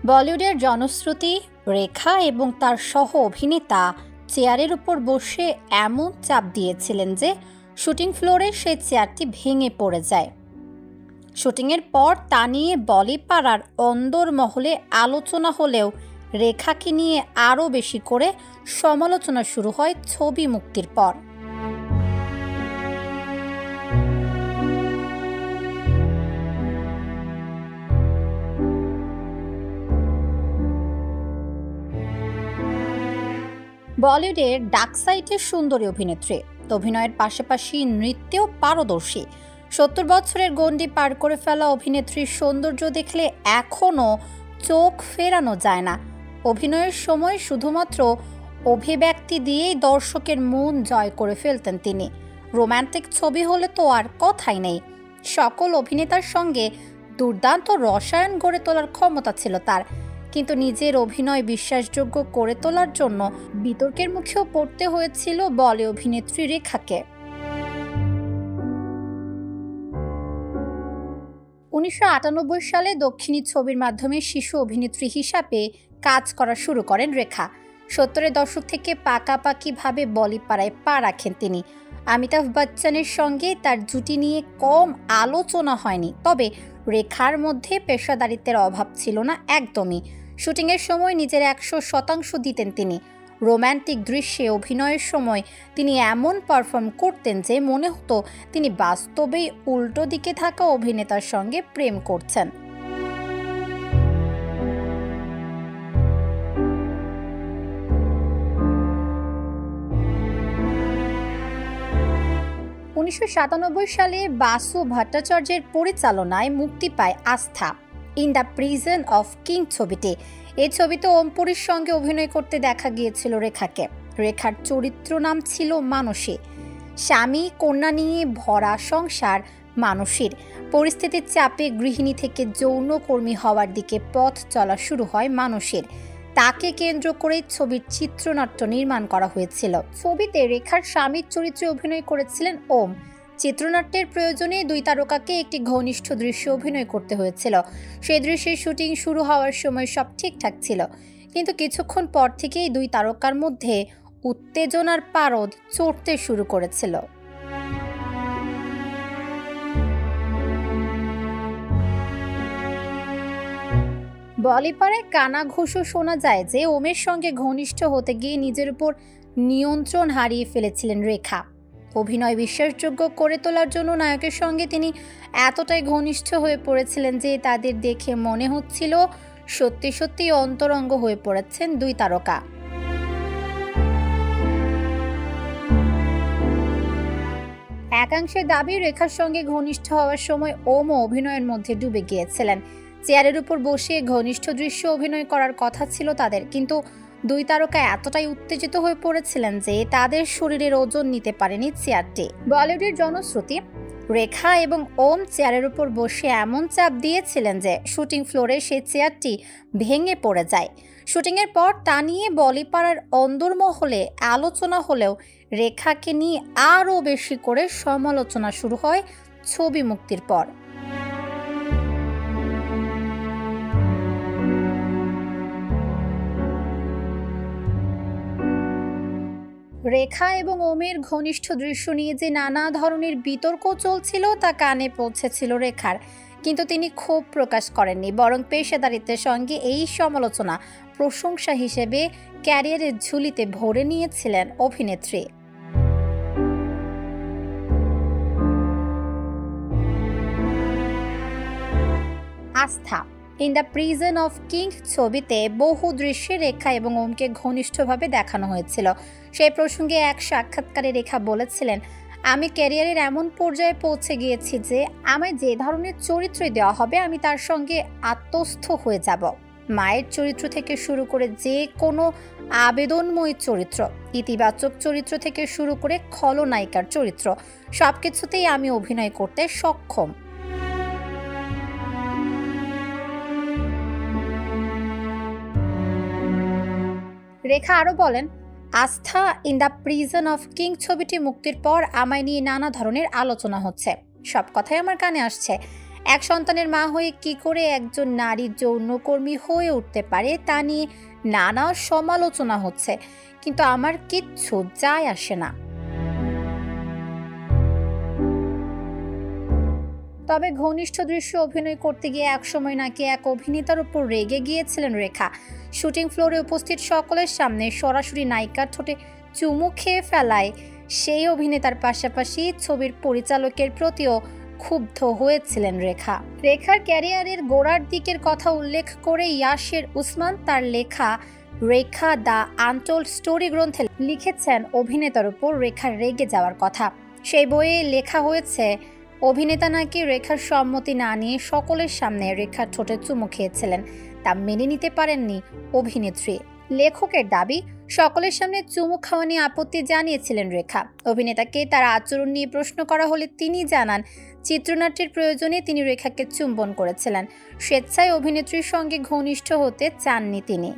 বলিউডের জনশ্রুতি রেখা এবং তার সহ অভিনেতা চেয়ারের উপর বসে এমন চাপ দিয়েছিলেন যে শুটিং ফ্লোরে সেই চেয়ারটি ভেঙে পড়ে যায়। শুটিংয়ের পর তা নিয়ে বলিপাড়ার অন্দরমহলে আলোচনা হলেও রেখাকে নিয়ে আরও বেশি করে সমালোচনা শুরু হয় ছবি মুক্তির পর। বলিউডের ডার্ক সাইডের সুন্দরী অভিনেত্রী, অভিনয়ের পাশাপাশি নৃত্যেও পারদর্শী। ৭০ বছরের গণ্ডি পার করে ফেলা অভিনেত্রীর সৌন্দর্য দেখলে এখনও চোখ ফেরানো যায় না। অভিনয়ের সময় শুধুমাত্র অভিব্যক্তি দিয়েই দর্শকের মন জয় করে ফেলতেন তিনি। রোম্যান্টিক ছবি হলে তো আর কথাই নেই। সকল অভিনেতার সঙ্গে দুর্দান্ত রসায়ন গড়ে তোলার ক্ষমতা ছিল তার, কিন্তু নিজের অভিনয় বিশ্বাসযোগ্য করে তোলার জন্য বিতর্কের মুখেও পড়তে হয়েছিল বলি অভিনেত্রী রেখাকে। ১৯৯৮ সালে দক্ষিণী ছবির মাধ্যমে শিশু অভিনেত্রী হিসাবে কাজ করা শুরু করেন রেখা। ৭০-এর দশক থেকে পাকাপাকিভাবে বলিপাড়ায় পা রাখেন তিনি। অমিতাভ বচ্চনের সঙ্গে তার জুটি নিয়ে কম আলোচনা হয়নি, তবে রেখার মধ্যে পেশাদারিত্বের অভাব ছিল না একদমই। শুটিংয়ের সময় নিজের ১০০% দিতেন তিনি। রোম্যান্টিক দৃশ্যে অভিনয়ের সময় তিনি এমন পারফর্ম করতেন যে মনে হতো তিনি বাস্তবেই উল্টো দিকে থাকা অভিনেতার সঙ্গে প্রেম করছেন। সালে বাসু ভট্টাচার্যের পরিচালনায় মুক্তি পায় আস্থা, in the prison of king ছবিটি। এই ছবিতে ওমপুরীর সঙ্গে অভিনয় করতে দেখা গিয়েছিল রেখাকে। রেখার চরিত্র নাম ছিল মানসী। স্বামী কন্যা নিয়ে ভরা সংসার মানসীর। পরিস্থিতির চাপে গৃহিণী থেকে যৌনকর্মী হওয়ার দিকে পথ চলা শুরু হয় মানসীর। তাকে কেন্দ্র করে ছবির চিত্রনাট্য নির্মাণ করা হয়েছিল। ছবিতে রেখার স্বামীর চরিত্রে অভিনয় করেছিলেন ওম। চিত্রনাট্যের প্রয়োজনে দুই তারকাকে একটি ঘনিষ্ঠ দৃশ্যে অভিনয় করতে হয়েছিল। সেই দৃশ্যের শুটিং শুরু হওয়ার সময় সব ঠিকঠাক ছিল, কিন্তু কিছুক্ষণ পর থেকেই দুই তারকার মধ্যে উত্তেজনার পারদ চড়তে শুরু করেছিল। বলিপাড়ায় কানাঘুষো শোনা যায় যে ওমের সঙ্গে ঘনিষ্ঠ হতে গিয়ে নিজের উপর নিয়ন্ত্রণ হারিয়ে ফেলেছিলেন রেখা। অভিনয় বিশ্বাসযোগ্য করে তোলার জন্য নায়কের সঙ্গে তিনি এতটাই ঘনিষ্ঠ হয়ে পড়েছিলেন যে তাদের দেখে মনে হচ্ছিল সত্যি সত্যি অন্তরঙ্গ হয়ে পড়েছেন দুই তারকা। একাংশের দাবি রেখার সঙ্গে ঘনিষ্ঠ হওয়ার সময় ওমও অভিনয়ের মধ্যে ডুবে গিয়েছিলেন। চেয়ারের উপর বসে ঘনিষ্ঠ দৃশ্য অভিনয় করার কথা ছিল তাদের, কিন্তু দুই তারকা এতটাই উত্তেজিত হয়ে পড়েছিলেন যে তাদের শরীরের ওজন নিতে পারেনি চেয়ারটি। বলিউডের জনশ্রুতি রেখা এবং ওম চেয়ারের উপর বসে এমন চাপ দিয়েছিলেন যে শুটিং ফ্লোরে সেই চেয়ারটি ভেঙে পড়ে যায়। শুটিংয়ের পর তা নিয়ে বলিপাড়ার অন্দরমহলে আলোচনা হলেও রেখাকে নিয়ে আরও বেশি করে সমালোচনা শুরু হয় ছবি মুক্তির পর। রেখা এবং ওমের ঘনিষ্ঠ দৃশ্য নিয়ে যে নানা ধরনের বিতর্ক চলছিল তা কানে পৌঁছেছিল রেখার, কিন্তু তিনি ক্ষোভ প্রকাশ করেননি, বরং পেশাদারিত্বের সঙ্গে এই সমালোচনা প্রশংসা হিসেবে ক্যারিয়ারের ঝুলিতে ভরে নিয়েছিলেন অভিনেত্রী। আস্থা, in the prison of king ছবিতে বহু দৃশ্যে রেখা এবং ওমকে ঘনিষ্ঠভাবে দেখানো হয়েছিল। সেই প্রসঙ্গে এক সাক্ষাৎকারে রেখা বলেছিলেন, আমি ক্যারিয়ারের এমন পর্যায়ে পৌঁছে গিয়েছি যে আমায় যে ধরনের চরিত্রই দেওয়া হবে আমি তার সঙ্গে আত্মস্থ হয়ে যাব। মায়ের চরিত্র থেকে শুরু করে যে কোনো আবেদনময়ী চরিত্র, ইতিবাচক চরিত্র থেকে শুরু করে খলনায়িকার চরিত্র, সবকিছুতেই আমি অভিনয় করতে সক্ষম। রেখা আরও বলেন, আস্থা, in the prison of king ছবিটি মুক্তির পর আমায় নিয়ে নানা ধরনের আলোচনা হচ্ছে। সব কথাই আমার কানে আসছে। এক সন্তানের মা হয়ে কি করে একজন নারী যৌনকর্মী হয়ে উঠতে পারে তা নিয়ে নানা সমালোচনা হচ্ছে, কিন্তু আমার কিচ্ছু যায় আসে না। তবে ঘনিষ্ঠ দৃশ্য অভিনয় করতে গিয়ে একসময় নাকি এক অভিনেতার উপর রেগে গিয়েছিলেন রেখা। শুটিং ফ্লোরে উপস্থিত সকলের সামনে সরাসরি নায়িকার ঠোঁটে চুমু খেয়ে ফেলায় সেই অভিনেতার পাশাপাশি ছবির পরিচালকের প্রতিও ক্ষুব্ধ হয়েছিলেন রেখা। রেখার ক্যারিয়ারের গোড়ার দিকের কথা উল্লেখ করে ইয়াসের উসমান তার লেখা রেখা দ্য আনটোল্ড স্টোরি গ্রন্থে লিখেছেন অভিনেতার উপর রেখার রেগে যাওয়ার কথা। সেই বইয়ে লেখা হয়েছে অভিনেতা নাকি রেখার সম্মতি না নিয়ে সকলের সামনে রেখার ঠোঁটে চুমু খেয়েছিলেন, তা মেনে নিতে পারেননি অভিনেত্রী। লেখকের দাবি, সকলের সামনে চুমু খাওয়া নিয়ে আপত্তি জানিয়েছিলেন রেখা। অভিনেতাকে তার আচরণ নিয়ে প্রশ্ন করা হলে তিনি জানান চিত্রনাট্যের প্রয়োজনে তিনি রেখাকে চুম্বন করেছিলেন, স্বেচ্ছায় অভিনেত্রীর সঙ্গে ঘনিষ্ঠ হতে চাননি তিনি।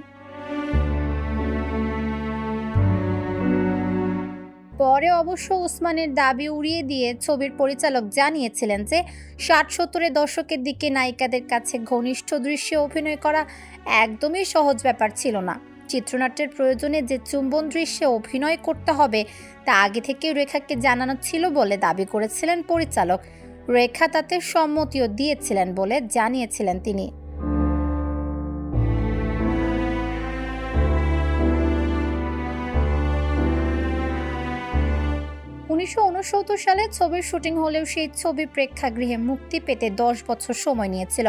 পরে অবশ্য উসমানের দাবি উড়িয়ে দিয়ে ছবির পরিচালক জানিয়েছিলেন যে 60-70-এর দশকের দিকে নায়িকাদের কাছে ঘনিষ্ঠ দৃশ্যে অভিনয় করা একদমই সহজ ব্যাপার ছিল না। চিত্রনাট্যের প্রয়োজনে যে চুম্বন দৃশ্যে অভিনয় করতে হবে তা আগে থেকেই রেখাকে জানানো ছিল বলে দাবি করেছিলেন পরিচালক। রেখা তাতে সম্মতিও দিয়েছিলেন বলে জানিয়েছিলেন তিনি। 1969 সালে ছবির শুটিং হলেও সেই ছবি প্রেক্ষাগৃহে মুক্তি পেতে 10 বছর সময় নিয়েছিল।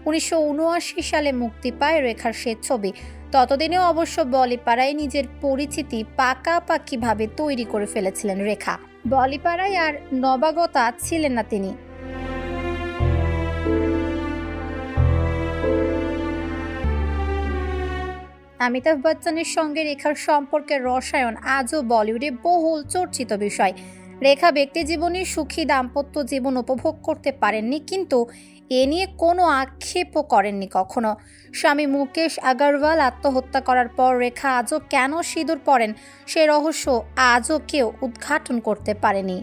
1979 সালে মুক্তি পায় রেখার সেই ছবি। ততদিনেও অবশ্য বলিপাড়ায় নিজের পরিচিতি পাকাপাকিভাবে তৈরি করে ফেলেছিলেন রেখা। বলিপাড়ায় আর নবাগতা ছিলেন না তিনি। অমিতাভ বচ্চনের সঙ্গে রেখার সম্পর্কের রসায়ন আজও বলিউডে বহুল চর্চিত বিষয়। রেখা ব্যক্তিজীবনে সুখী দাম্পত্য জীবন উপভোগ করতে পারেননি, কিন্তু এ নিয়ে কোনো আক্ষেপও করেননি কখনো। স্বামী মুকেশ আগরওয়াল আত্মহত্যা করার পর রেখা আজও কেন সিঁদুর পরেন সে রহস্য আজও কেউ উদ্ঘাটন করতে পারেনি।